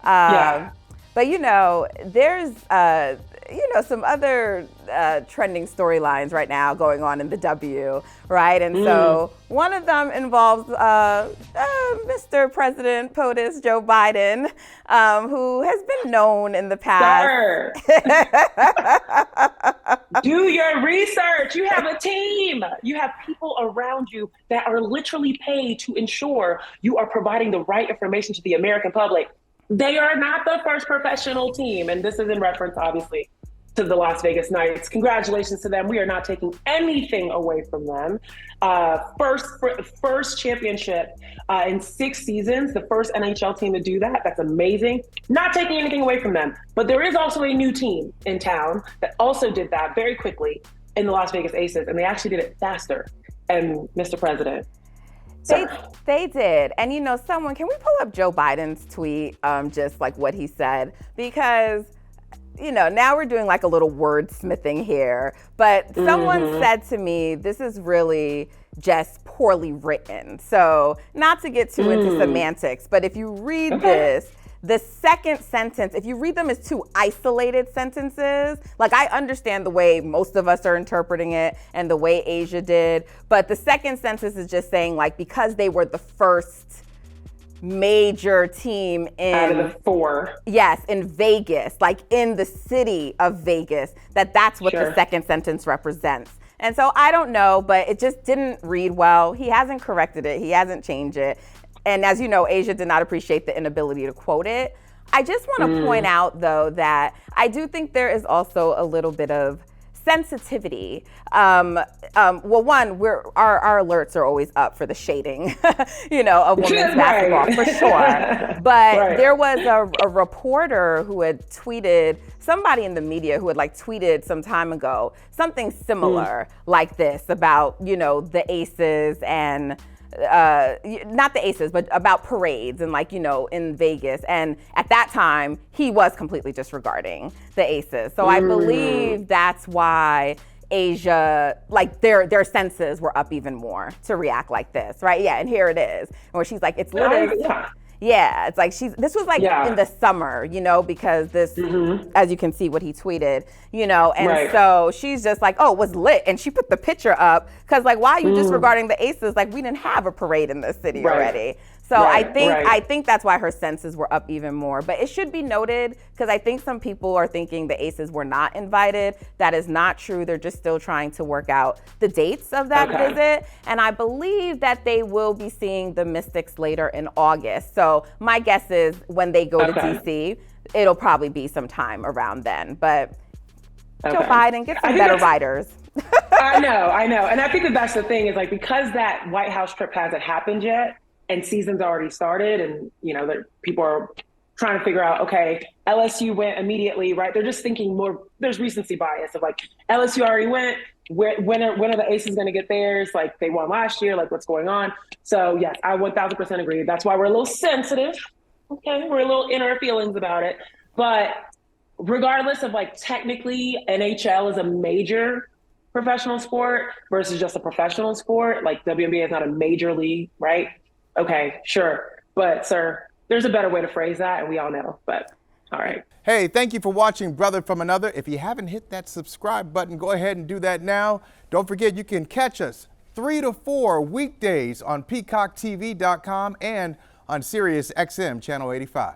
Yeah. But, there's, some other trending storylines right now going on in the W, right? And so one of them involves Mr. President POTUS Joe Biden, who has been known in the past. Sir. Do your research. You have a team. You have people around you that are literally paid to ensure you are providing the right information to the American public. They are not the first professional team. And this is in reference, obviously, to the Las Vegas Knights. Congratulations to them. We are not taking anything away from them. First championship in 6 seasons, the first NHL team to do that. That's amazing. Not taking anything away from them. But there is also a new team in town that also did that very quickly in the Las Vegas Aces, and they actually did it faster. And Mr. President, They did. And can we pull up Joe Biden's tweet, just like what he said? Because, now we're doing like a little wordsmithing here. But someone said to me, this is really just poorly written. So not to get too into semantics, but if you read this, the second sentence, if you read them as 2 isolated sentences, like I understand the way most of us are interpreting it and the way Asia did, but the second sentence is just saying like, because they were the first major team out of the 4. Yes, in Vegas, like in the city of Vegas, that's what the second sentence represents. And so I don't know, but it just didn't read well. He hasn't corrected it. He hasn't changed it. And as you know, Asia did not appreciate the inability to quote it. I just want to point out, though, that I do think there is also a little bit of sensitivity. Well, one, our alerts are always up for the shading, of women's basketball, for sure. But there was a reporter who had tweeted, somebody in the media who had tweeted some time ago, something similar like this about, the Aces and not the Aces, but about parades and in Vegas. And at that time, he was completely disregarding the Aces. So I believe that's why Asia, their senses were up even more to react like this, right? Yeah, and here it is. Where she's like, it's literally... Yeah, it's like this was in the summer, because this, as you can see what he tweeted, and so she's just like, oh, it was lit. And she put the picture up because why are you disregarding the Aces? We didn't have a parade in this city already. So I think that's why her senses were up even more. But it should be noted, because I think some people are thinking the Aces were not invited. That is not true. They're just still trying to work out the dates of that visit. And I believe that they will be seeing the Mystics later in August. So my guess is when they go to DC, it'll probably be sometime around then. But Joe Biden, get some better writers. I know. And I think that's the thing is because that White House trip hasn't happened yet, and season's already started, and people are trying to figure out, okay, LSU went immediately, right? They're just thinking more. There's recency bias of LSU already went. When are the Aces going to get theirs? They won last year. What's going on? So yes, I 1,000% agree. That's why we're a little sensitive. Okay, we're a little in our feelings about it. But regardless of technically, NHL is a major professional sport versus just a professional sport. WNBA is not a major league, right? Okay, sure. But, sir, there's a better way to phrase that, and we all know. But, all right. Hey, thank you for watching Brother from Another. If you haven't hit that subscribe button, go ahead and do that now. Don't forget, you can catch us 3 to 4 weekdays on PeacockTV.com and on Sirius XM Channel 85.